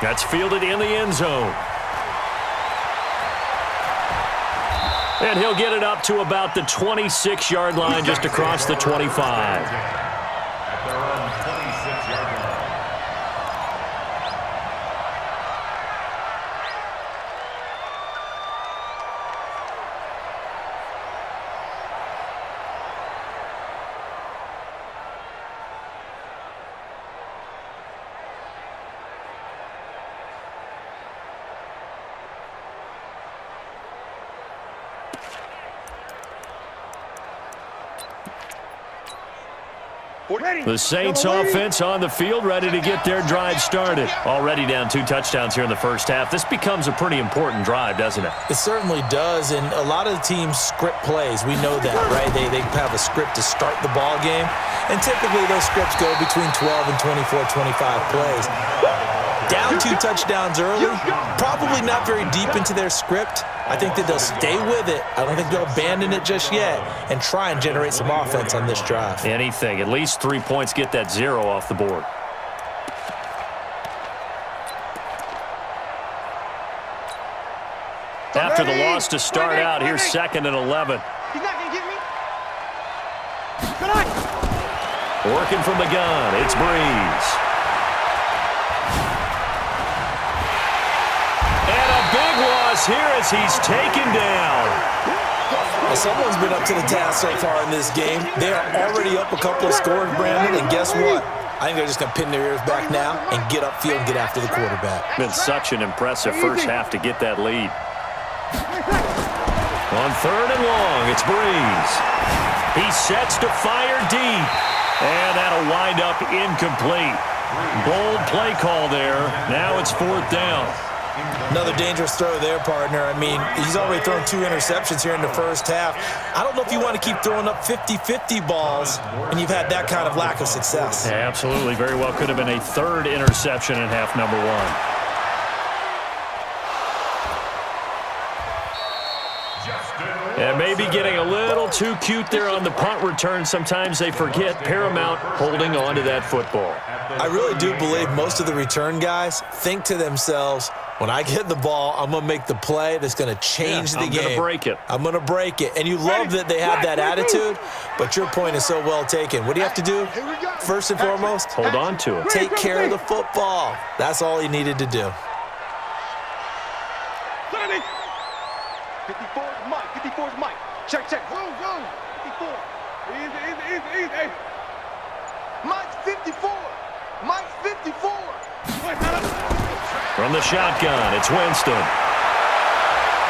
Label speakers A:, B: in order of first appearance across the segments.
A: That's fielded in the end zone. And he'll get it up to about the 26-yard line, just across the 25. The Saints offense on the field, ready to get their drive started. Already down 2 touchdowns here in the first half. This becomes a pretty important drive, doesn't it?
B: It certainly does, and a lot of the teams script plays. We know that, right? They have a script to start the ball game, and typically those scripts go between 12 and 24, 25 plays. Down 2 touchdowns early, probably not very deep into their script. I think that they'll stay with it. I don't think they'll abandon it just yet and try and generate some offense on this drive.
A: Anything. At least 3 points, get that 0 off the board. After the loss to start out, here's 2nd and 11.
C: He's not going to get me.
A: Working from the gun, it's Breeze. And a big loss here as he's taken down.
B: Well, someone's been up to the task so far in this game. They are already up a couple of scores, Brandon, and guess what? I think they're just going to pin their ears back now and get upfield and get after the quarterback.
A: Been such an impressive first half to get that lead. On 3rd and long, it's Breeze. He sets to fire deep. And that'll wind up incomplete. Bold play call there. Now it's 4th down.
B: Another dangerous throw there, partner. I mean, he's already thrown 2 interceptions here in the first half. I don't know if you want to keep throwing up 50-50 balls and you've had that kind of lack of success.
A: Yeah, absolutely. Very well could have been a 3rd interception in half number 1. And maybe getting a little too cute there on the punt return. Sometimes they forget paramount holding on to that football.
B: I really do believe most of the return guys think to themselves, when I get the ball, I'm going to make the play that's going to change the game.
A: I'm going to break it.
B: I'm going to break it. And you love that they have that attitude, but your point is so well taken. What do you have to do? First and foremost,
A: hold on to it.
B: Take care of the football. That's all he needed to do.
C: 54 is Mike. 54 is Mike. Check. Go. 54. Easy. Mike's 54. Mike's 54.
A: From the shotgun, it's Winston.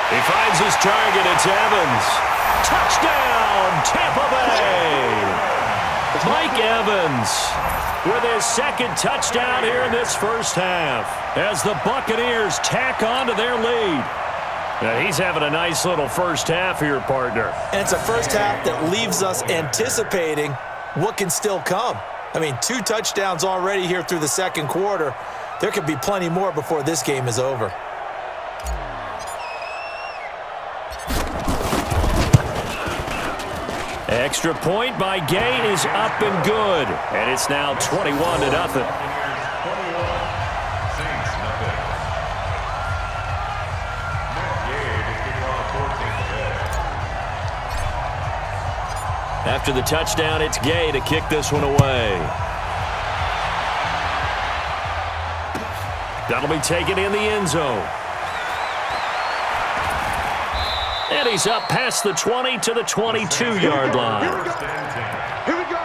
A: He finds his target. It's Evans. Touchdown, Tampa Bay. Mike Evans with his 2nd touchdown here in this first half as the Buccaneers tack on to their lead. Now he's having a nice little first half here, partner.
B: And it's a first half that leaves us anticipating what can still come. I mean, 2 touchdowns already here through the 2nd quarter. There could be plenty more before this game is over.
A: Extra point by Gay is up and good. And it's now 21-0. After the touchdown, it's Gay to kick this one away. That'll be taken in the end zone. And he's up past the 20 to the 22-yard line.
C: Here we go.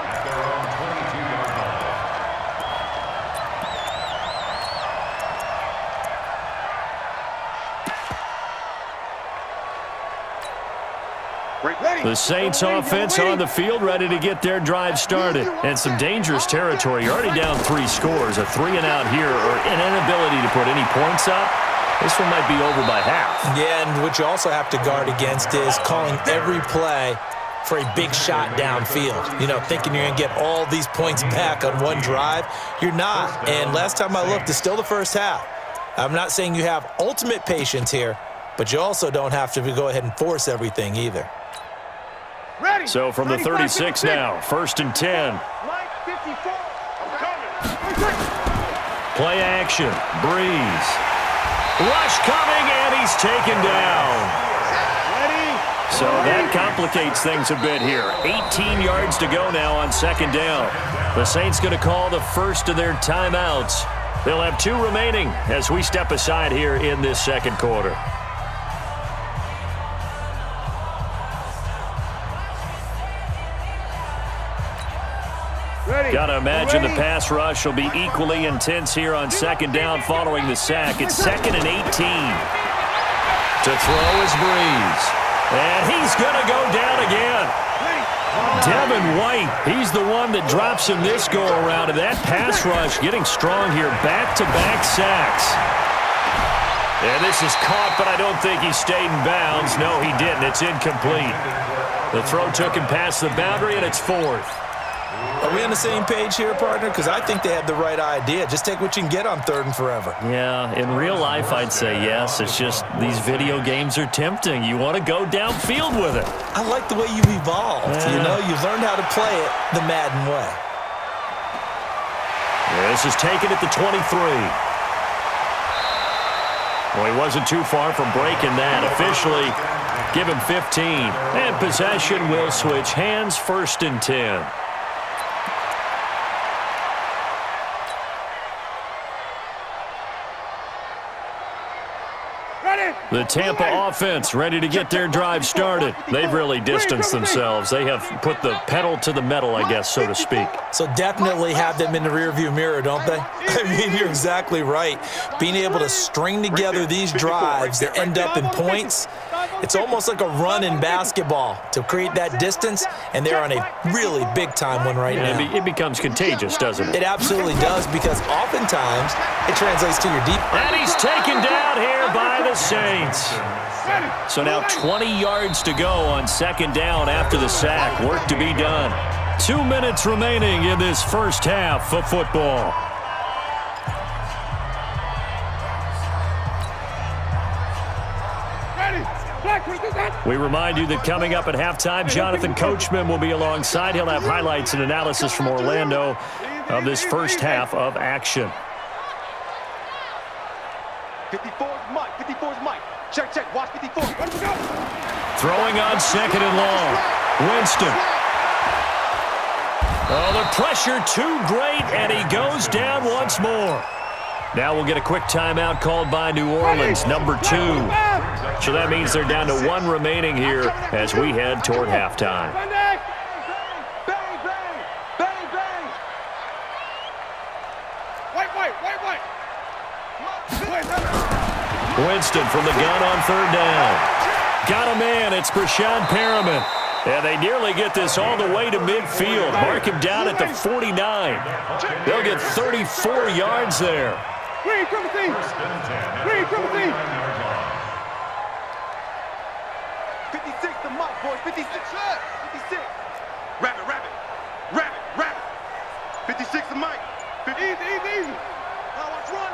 A: The Saints offense on the field, ready to get their drive started. And some dangerous territory. You're already down 3 scores. A 3-and-out here, or an inability to put any points up. This one might be over by half.
B: Yeah, and what you also have to guard against is calling every play for a big shot downfield. You know, thinking you're going to get all these points back on one drive. You're not. And last time I looked, it's still the first half. I'm not saying you have ultimate patience here, but you also don't have to go ahead and force everything either.
C: Ready.
A: So from the 36 now, 1st and 10.
C: Mike 54. I'm coming.
A: Play action. Breeze. Rush coming, and he's taken down. So that complicates things a bit here. 18 yards to go now on second down. The Saints going to call the first of their timeouts. They'll have 2 remaining as we step aside here in this second quarter. Got to imagine the pass rush will be equally intense here on second down following the sack. It's 2nd and 18. To throw is Breeze. And he's going to go down again. Devin White, he's the one that drops him this go-around. And that pass rush getting strong here. Back-to-back sacks. And this is caught, but I don't think he stayed in bounds. No, he didn't. It's incomplete. The throw took him past the boundary, and it's 4th.
B: Are we on the same page here, partner? Because I think they had the right idea. Just take what you can get on 3rd and forever.
A: Yeah, in real life, I'd say yes. It's just these video games are tempting. You want to go downfield with it.
B: I like the way you've evolved.
A: Yeah.
B: You know, you've learned how to play it the Madden way.
A: This is taken at the 23. Well, he wasn't too far from breaking that. Officially, give him 15. And possession will switch hands, 1st and 10. The Tampa offense ready to get their drive started. They've really distanced themselves. They have put the pedal to the metal, I guess, so to speak.
B: So definitely have them in the rearview mirror, don't they? I mean, you're exactly right. Being able to string together these drives that end up in points, it's almost like a run in basketball to create that distance, and they're on a really big-time one right now.
A: It becomes contagious, doesn't it?
B: It absolutely does, because oftentimes it translates to your deep.
A: And he's taken down here by the Saints. So now 20 yards to go on second down after the sack. Work to be done. 2 minutes remaining in this first half of football. We remind you that coming up at halftime, Jonathan Coachman will be alongside. He'll have highlights and analysis from Orlando of this first half of action.
C: 54 is Mike. 54 is Mike. Check, check. Watch 54. Let him go.
A: Throwing on second and long. Winston. Oh, the pressure too great, and he goes down once more. Now we'll get a quick timeout called by New Orleans, number 2. So that means they're down to 1 remaining here as we head toward halftime.
C: Bang, bang, bang, bang. White.
A: Winston from the gun on 3rd down. Got a man. It's Brashad Perriman. And they nearly get this all the way to midfield. Mark him down at the 49. They'll get 34 yards there.
C: Green, come and see. 56 to Mike, boys. 56. 56. Rabbit. 56 to Mike. Easy. Now let's run.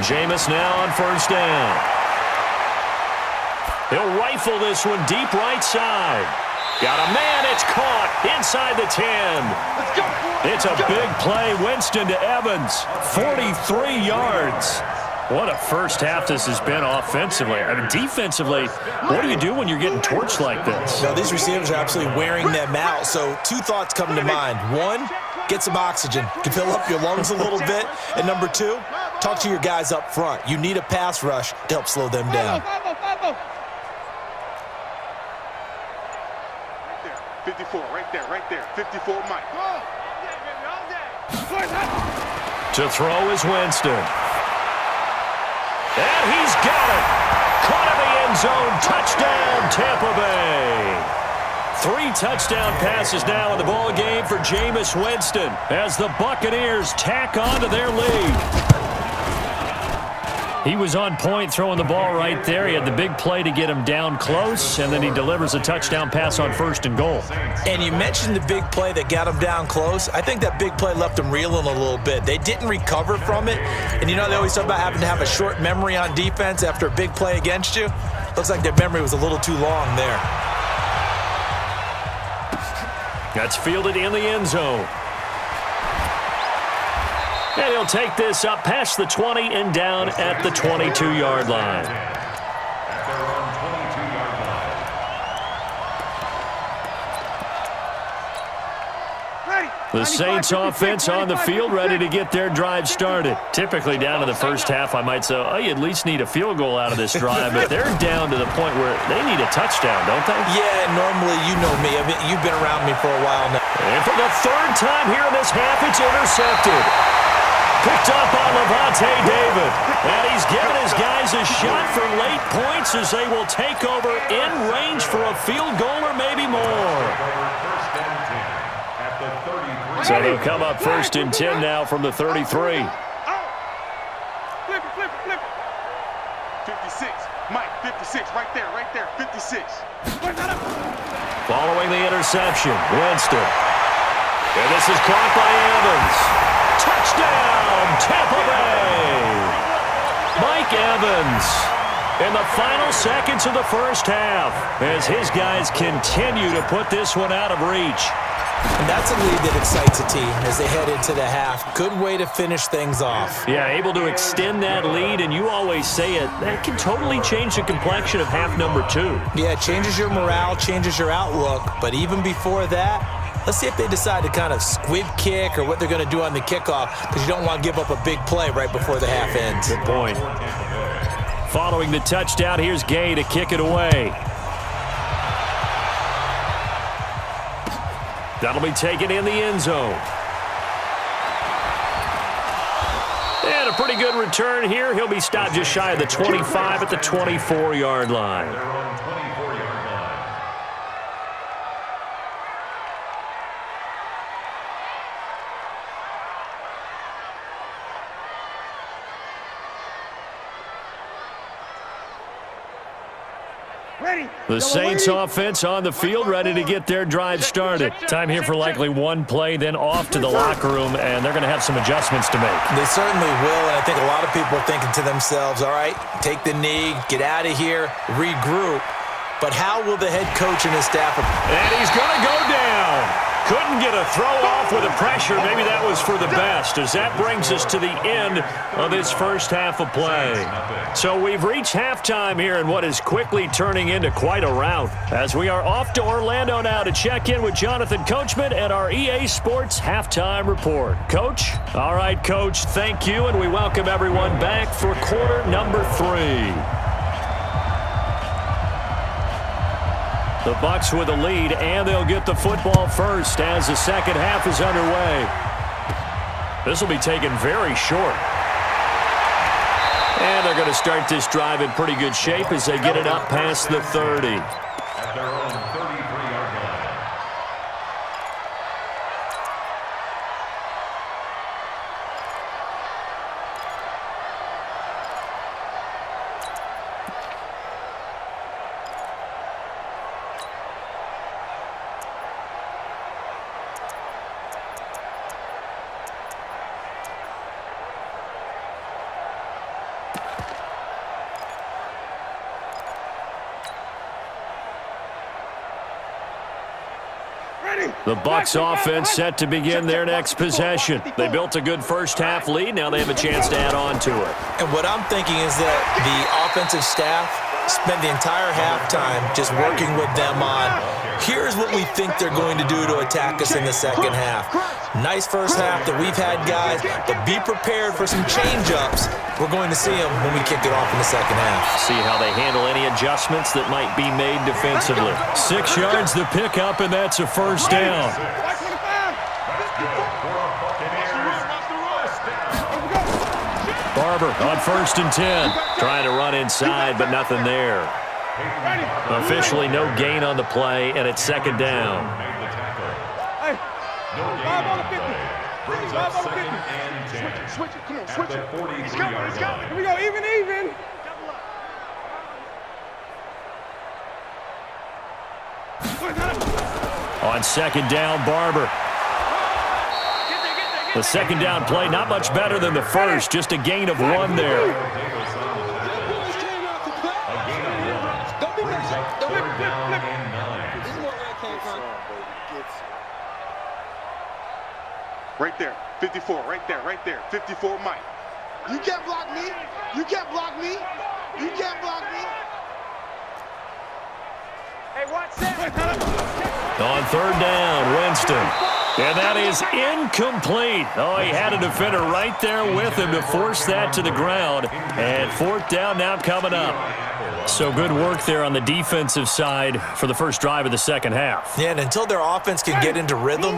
A: Jameis now on 1st down. He'll rifle this one deep right side. Got a man. It's caught inside the 10.
C: Let's go.
A: It's a big play. Winston to Evans. 43 yards. What a first half this has been offensively. I mean, defensively, what do you do when you're getting torched like this?
B: Now, these receivers are absolutely wearing them out. So 2 thoughts come to mind. 1, get some oxygen. To fill up your lungs a little bit. And number 2, talk to your guys up front. You need a pass rush to help slow them down.
C: 54, right there. 54, Mike.
A: To throw is Winston. And he's got it. Caught in the end zone. Touchdown, Tampa Bay. 3 touchdown passes now in the ball game for Jameis Winston as the Buccaneers tack on to their lead. He was on point throwing the ball right there. He had the big play to get him down close, and then he delivers a touchdown pass on 1st and goal.
B: And you mentioned the big play that got him down close. I think that big play left him reeling a little bit. They didn't recover from it. And you know, they always talk about having to have a short memory on defense after a big play against you. Looks like their memory was a little too long there.
A: That's fielded in the end zone. And he'll take this up past the 20 and down at the 22-yard line. The Saints offense on the field, ready to get their drive started. Typically down to the first half, I might say, oh, you at least need a field goal out of this drive, but they're down to the point where they need a touchdown, don't they?
B: Yeah, normally, you know me. I mean, you've been around me for a while now.
A: And for the third time here in this half, it's intercepted. Picked up on Levante David. And he's given his guys a shot for late points as they will take over in range for a field goal or maybe more. So they'll come up 1st and 10 now from the 33.
C: Flip it, flip it, flip it. 56. Mike, 56. Right there, 56.
A: Following the interception, Winston. And this is caught by Evans. Touchdown, Tampa Bay. Mike Evans in the final seconds of the first half as his guys continue to put this one out of reach.
B: And that's a lead that excites a team as they head into the half. Good way to finish things off.
A: Yeah, able to extend that lead, and you always say it, that can totally change the complexion of half number 2.
B: Yeah, it changes your morale, changes your outlook. But even before that, let's see if they decide to kind of squib kick or what they're going to do on the kickoff, because you don't want to give up a big play right before the half ends.
A: Good point. Following the touchdown, here's Gay to kick it away. That'll be taken in the end zone. And a pretty good return here. He'll be stopped just shy of the 25 at the 24-yard line. The Saints offense on the field, ready to get their drive started. Time here for likely one play, then off to the locker room, and they're going to have some adjustments to make.
B: They certainly will, and I think a lot of people are thinking to themselves, all right, take the knee, get out of here, regroup. But how will the head coach and his staff...
A: And he's going to go down. Couldn't get a throw off with the pressure. Maybe that was for the best, as that brings us to the end of this first half of play. So we've reached halftime here in what is quickly turning into quite a rout, as we are off to Orlando now to check in with Jonathan Coachman at our EA Sports Halftime Report. Coach? All right, Coach, thank you, and we welcome everyone back for quarter number 3. The Bucs with a lead, and they'll get the football first as the second half is underway. This will be taken very short. And they're going to start this drive in pretty good shape as they get it up past the 30.
D: At their own 33-yard line.
A: The Bucs offense set to begin their next possession. They built a good first half lead. Now they have a chance to add on to it.
B: And what I'm thinking is that the offensive staff spent the entire halftime just working with them on, here's what we think they're going to do to attack us in the second half. Nice first half that we've had, guys, but be prepared for some change-ups. We're going to see them when we kick it off in the second half.
A: See how they handle any adjustments that might be made defensively. 6 yards the pickup, and that's a first down. Barber on 1st and 10. Trying to run inside, but nothing there. Officially no gain on the play, and it's second down.
C: Hey, 5 on the 50. 5 on the 50. Switch it, come on, switch it. He's coming, he's coming. Here we go, even.
A: On second down, Barber. The second down play, not much better than the first, just a gain of 1 there.
C: Right there. 54, right there, right there. 54, Mike. You can't block me. You can't block me. You can't block me. Hey, watch that.
A: On third down, Winston. And that is incomplete. Oh, he had a defender right there with him to force that to the ground. And fourth down now coming up. So good work there on the defensive side for the first drive of the second half.
B: Yeah, and until their offense can get into rhythm,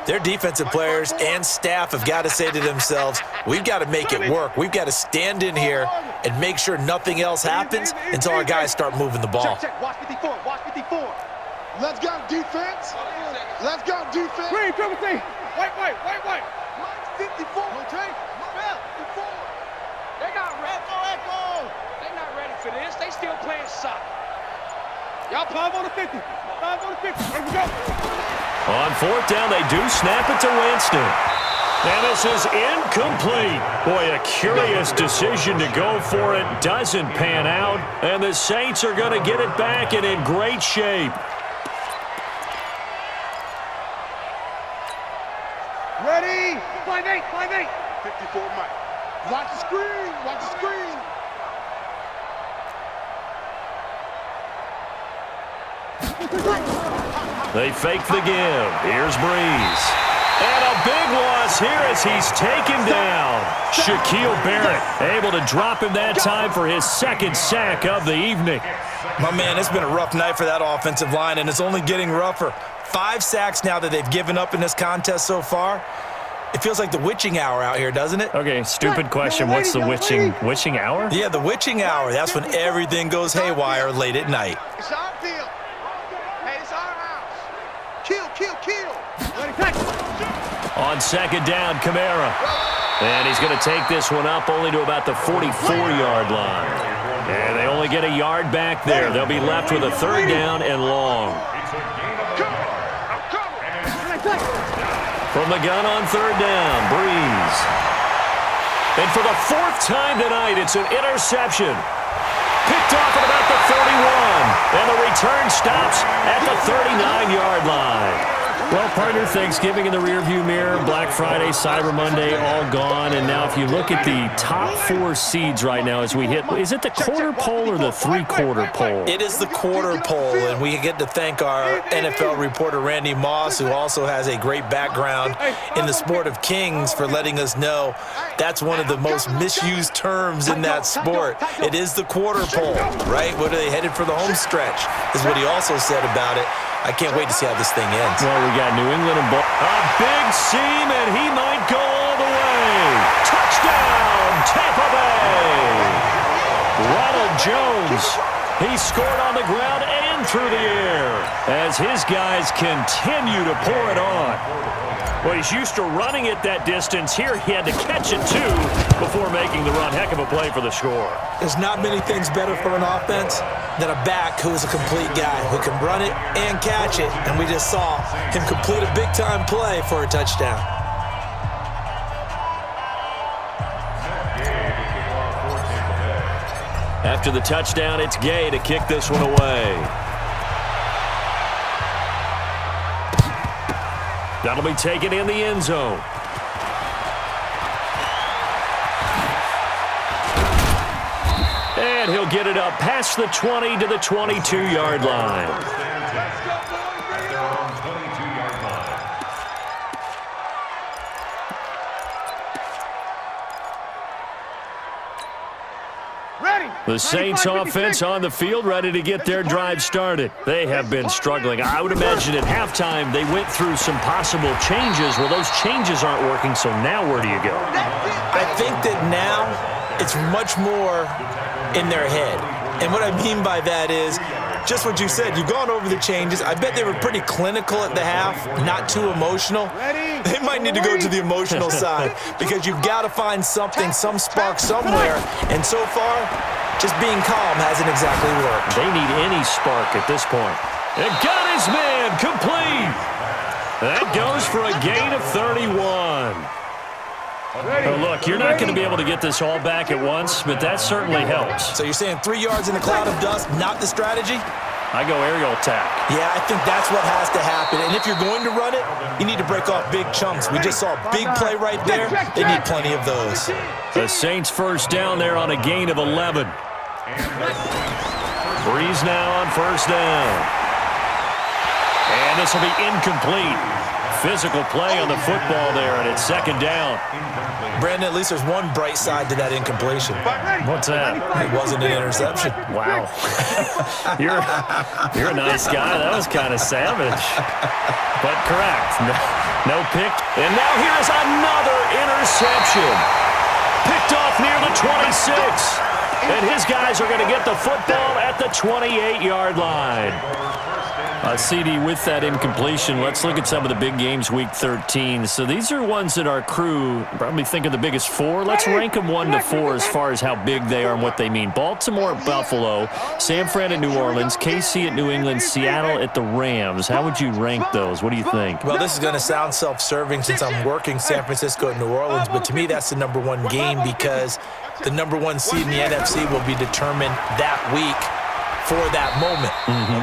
B: their defensive players and staff have got to say to themselves, we've got to make it work. We've got to stand in here and make sure nothing else happens until our guys start moving the ball.
C: Check. Watch 54. Watch 54. Let's go, defense. Let's go, defense. Green, triple T. White. 54. Okay. 54. They not ready. Echo. They not ready for this. They still playing soccer. Y'all 5 on the 50. 5 on the 50. Here we go.
A: On fourth down, they do snap it to Winston. And this is incomplete. Boy, a curious decision to go for it. Doesn't pan out. And the Saints are going to get it back and in great shape.
C: Ready? 5-8. 54, Mike. Watch the screen. Watch the screen.
A: They fake the give. Here's Breeze. And a big loss here as he's taken down. Shaquille Barrett able to drop him that time for his second sack of the evening.
B: My man, it's been a rough night for that offensive line, and it's only getting rougher. 5 sacks now that they've given up in this contest so far. It feels like the witching hour out here, doesn't it?
A: Okay, stupid question. What's the witching hour?
B: Yeah, the witching hour. That's when everything goes haywire late at night.
C: It's our field. Hey, it's our house. Kill.
A: On second down, Kamara. And he's going to take this one up only to about the 44-yard line. And they only get a yard back there. They'll be left with a third down and long. From the gun on third down, Breeze. And for the fourth time tonight, it's an interception. Picked off at about the 31. And the return stops at the 39-yard line. Well, partner, Thanksgiving in the rearview mirror, Black Friday, Cyber Monday, all gone. And now if you look at the top 4 seeds right now as we hit, is it the quarter pole or the three-quarter pole?
B: It is the quarter pole, and we get to thank our NFL reporter, Randy Moss, who also has a great background in the sport of kings, for letting us know that's one of the most misused terms in that sport. It is the quarter pole, right? What are they headed for the home stretch, is what he also said about it. I can't wait to see how this thing ends.
A: Well, we got New England and a big seam, and he might go all the way. Touchdown, Tampa Bay. Ronald Jones, he scored on the ground and through the air as his guys continue to pour it on. Well, he's used to running it that distance. Here he had to catch it, too, before making the run. Heck of a play for the score.
B: There's not many things better for an offense than a back who is a complete guy who can run it and catch it. And we just saw him complete a big-time play for a touchdown.
A: After the touchdown, it's Gay to kick this one away. That'll be taken in the end zone. And he'll get it up past the 20 to the 22-yard line. The Saints offense on the field, ready to get their drive started. They have been struggling. I would imagine at halftime they went through some possible changes. Well, those changes aren't working, so now where do you go?
B: I think that now it's much more in their head. And what I mean by that is just what you said. You've gone over the changes. I bet they were pretty clinical at the half, not too emotional. They might need to go to the emotional side because you've got to find something, some spark somewhere. And so far, just being calm hasn't exactly worked.
A: They need any spark at this point. And got his man complete. That goes for a gain of 31. Oh, look, you're not going to be able to get this all back at once, but that certainly helps.
B: So you're saying 3 yards in a cloud of dust, not the strategy?
A: I go aerial attack.
B: Yeah, I think that's what has to happen. And if you're going to run it, you need to break off big chunks. We just saw a big play right there. They need plenty of those.
A: The Saints first down there on a gain of 11. Breeze now on first down. And this will be incomplete. Physical play on the football there, and it's second down.
B: Brandon, at least there's one bright side to that incompletion.
A: What's that?
B: It wasn't an interception.
A: Wow. You're a nice guy. That was kind of savage. But correct. No pick. And now here's another interception. Picked off near the 26. And his guys are going to get the football at the 28-yard line. CD, with that incompletion, let's look at some of the big games week 13. So these are ones that our crew probably think are the biggest four. Let's rank them 1 to 4 as far as how big they are and what they mean. Baltimore at Buffalo, San Fran at New Orleans, KC at New England, Seattle at the Rams. How would you rank those? What do you think?
B: Well, this is going to sound self-serving since I'm working San Francisco and New Orleans, but to me that's the number one game because the number one seed in the NFC will be determined that week for that moment,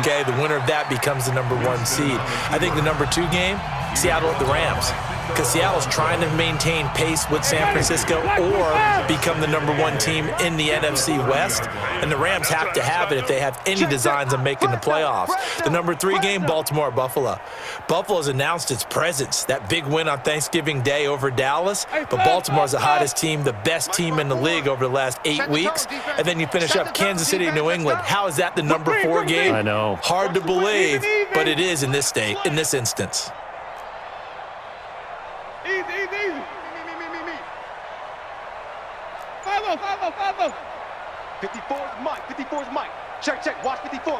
B: okay? The winner of that becomes the number one seed. I think the number 2 game, Seattle at the Rams, because Seattle's trying to maintain pace with San Francisco or become the number 1 team in the NFC West, and the Rams have to have it if they have any designs on making the playoffs. The number 3 game, Baltimore, Buffalo. Buffalo's announced its presence, that big win on Thanksgiving Day over Dallas, but Baltimore's the hottest team, the best team in the league over the last 8 weeks, and then you finish up Kansas City and New England. How is that the number 4 game?
A: I know.
B: Hard to believe, but it is in this instance.
C: Easy. Me. 5-0. 54 is Mike. Check. Watch 54.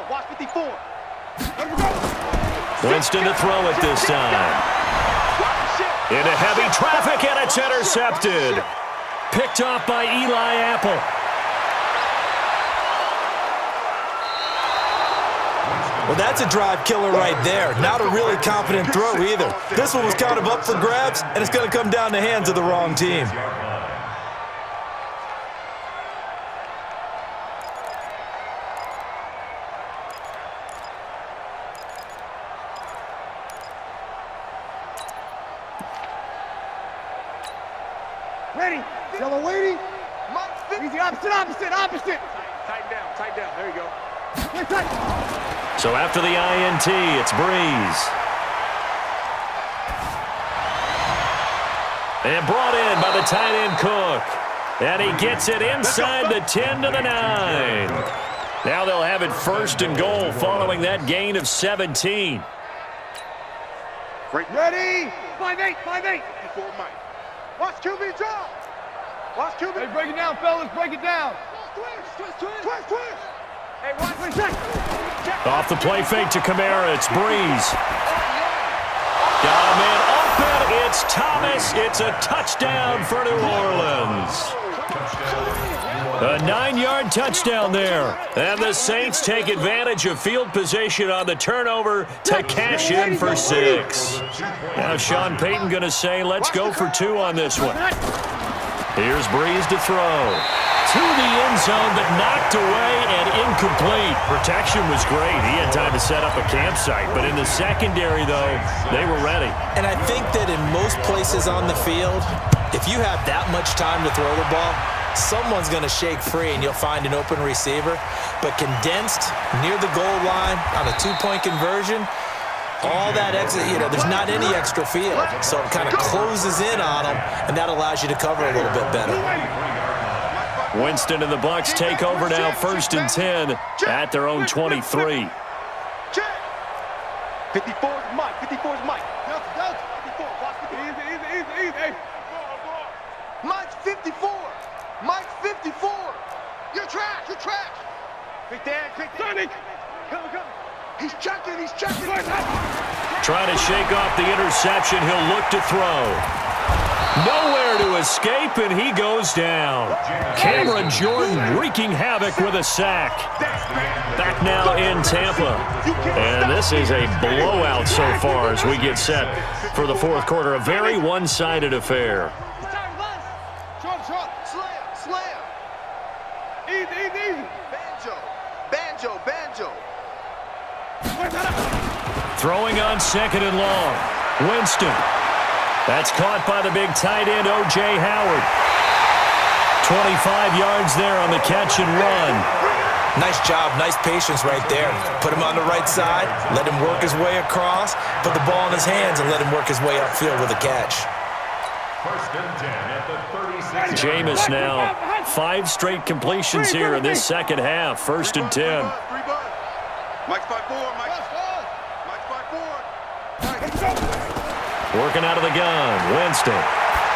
A: Winston to throw it this time. Into heavy traffic, and it's intercepted. Picked off by Eli Apple.
B: Well, that's a drive killer right there. Not a really confident throw either. This one was kind of up for grabs, and it's going to come down the hands of the wrong team.
C: Ready. Yellow waiting. Easy, opposite. Tighten down. There you go.
A: So after the INT, it's Breeze. And brought in by the tight end Cook. And he gets it inside the 10 to the 9. Now they'll have it first and goal following that gain of 17.
C: Ready. 5-8. Before Mike. Watch QB drop. Watch QB. Hey, break it down, fellas. Break it down. Twist. Hey, watch. Check.
A: Off the play fake to Kamara. It's Breeze. Got a man open. It's Thomas. It's a touchdown for New Orleans. A 9-yard touchdown there. And the Saints take advantage of field position on the turnover to cash in for 6. Now Sean Payton going to say, let's go for 2 on this one. Here's Breeze to throw. To the end zone, but knocked away and incomplete. Protection was great. He had time to set up a campsite. But in the secondary, though, they were ready.
B: And I think that in most places on the field, if you have that much time to throw the ball, someone's going to shake free and you'll find an open receiver. But condensed near the goal line on a 2-point conversion, all that extra, there's not any extra field. So it kind of closes in on them, and that allows you to cover a little bit better.
A: Winston and the Bucs take over now, 1st and 10 at their own 23.
C: 54 is Mike. 54. Watch 54. Easy. Hey. Mike's 54. You're trash. Quick, Dan. Come. He's checking.
A: Trying to shake off the interception. He'll look to throw. Nowhere to escape, and he goes down. Cameron Jordan wreaking havoc with a sack. Back now in Tampa. And this is a blowout so far as we get set for the 4th quarter. A very one-sided affair.
C: Short. Slam. Easy. Banjo.
A: Throwing on 2nd and long. Winston. That's caught by the big tight end, O.J. Howard. 25 yards there on the catch and run.
B: Nice job, nice patience right there. Put him on the right side, let him work his way across, put the ball in his hands, and let him work his way upfield with a catch.
D: 1st and 10 at the 36.
A: Jameis now 5 straight completions here in this second half. 1st and 10.
C: Mike's 5-4, Mike's 5-4.
A: Working out of the gun. Winston.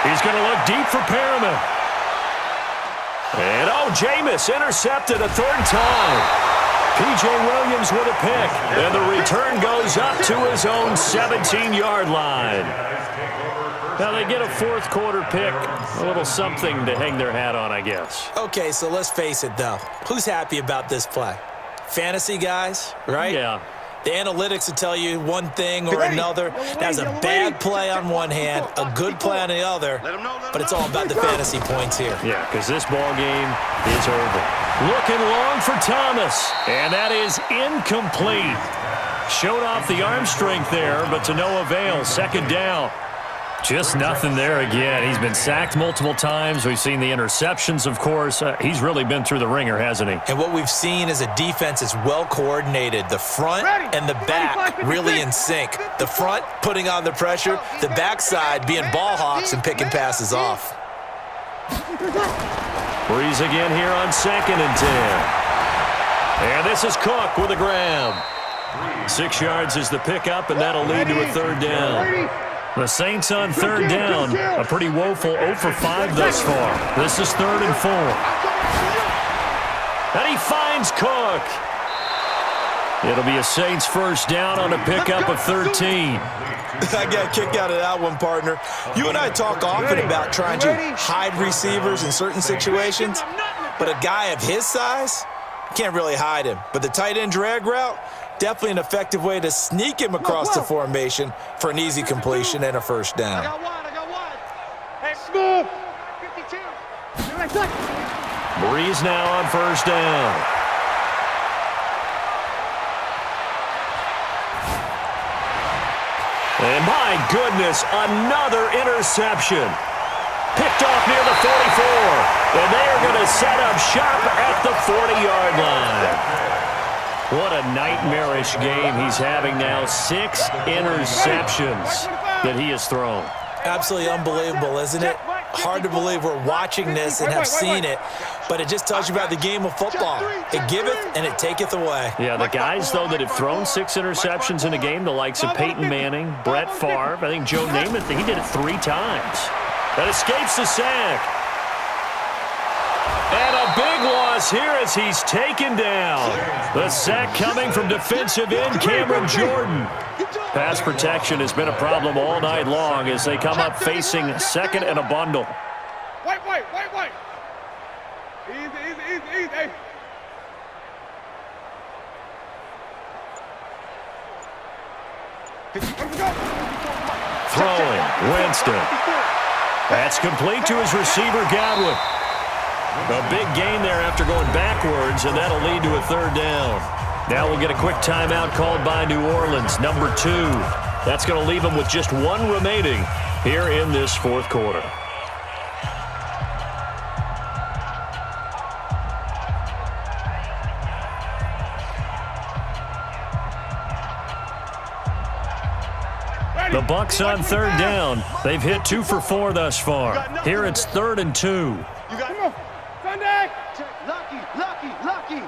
A: He's going to look deep for Perriman. And, Jameis intercepted a 3rd time. P.J. Williams with a pick. And the return goes up to his own 17-yard line. Now they get a 4th quarter pick. A little something to hang their hat on, I guess.
B: Okay, so let's face it, though. Who's happy about this play? Fantasy guys, right?
A: Yeah.
B: The analytics will tell you one thing or another. That's a bad play on one hand, a good play on the other, but it's all about the fantasy points here.
A: Yeah, because this ball game is over. Looking long for Thomas, and that is incomplete. Showed off the arm strength there, but to no avail. 2nd down. Just nothing there again. He's been sacked multiple times. We've seen the interceptions, of course. He's really been through the ringer, hasn't he?
B: And what we've seen is a defense that's well coordinated. The front and the back really in sync. The front putting on the pressure, the backside being ball hawks and picking passes off.
A: Breeze again here on 2nd and 10. And this is Cook with a grab. 6 yards is the pickup, and that'll lead to a 3rd down. The Saints on 3rd down. A pretty woeful 0 for 5 thus far. This is 3rd and 4. And he finds Cook. It'll be a Saints 1st down on a pickup of 13.
B: I got kicked out of that one, partner. You and I talk often about trying to hide receivers in certain situations, but a guy of his size, can't really hide him. But the tight end drag route, definitely an effective way to sneak him across the formation for an easy completion and a 1st down.
C: I got one. Hey, smooth. 52.
A: Breeze now on 1st down. And my goodness, another interception. Picked off near the 44. And they are going to set up shop at the 40-yard line. What a nightmarish game he's having now. 6 interceptions that he has thrown.
B: Absolutely unbelievable, isn't it? Hard to believe we're watching this and have seen it, but it just tells you about the game of football. It giveth and it taketh away.
A: Yeah, the guys, though, that have thrown 6 interceptions in a game, the likes of Peyton Manning, Brett Favre, I think Joe Namath, he did it 3 times. That escapes the sack. And a big loss here as he's taken down. The sack coming from defensive end Cameron Jordan. Pass protection has been a problem all night long as they come up facing 2nd and a bundle.
C: Wait. Easy.
A: Throwing, Winston. That's complete to his receiver, Godwin. A big gain there after going backwards, and that'll lead to a 3rd down. Now we'll get a quick timeout called by New Orleans, number 2. That's going to leave them with just 1 remaining here in this 4th quarter. The Bucs on 3rd down. They've hit 2 for 4 thus far. Here it's 3rd and 2.
C: You got him. Sunday. Lucky.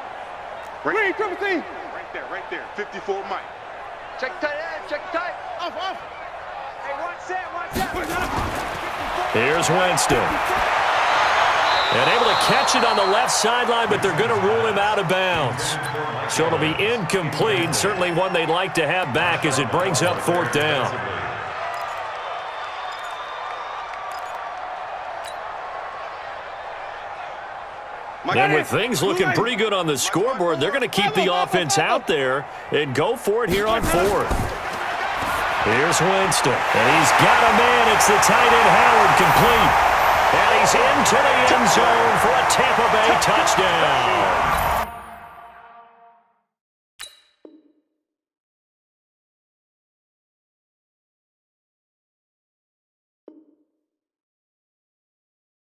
C: Right there. 54 Mike. Check tight. Off. Hey, one set.
A: Here's Winston. And able to catch it on the left sideline, but they're going to rule him out of bounds. So it'll be incomplete. Certainly one they'd like to have back as it brings up 4th down. And with things looking pretty good on the scoreboard, they're going to keep the offense out there and go for it here on 4th. Here's Winston, and he's got a man. It's the tight end Howard, complete. And he's into the end zone for a Tampa Bay touchdown.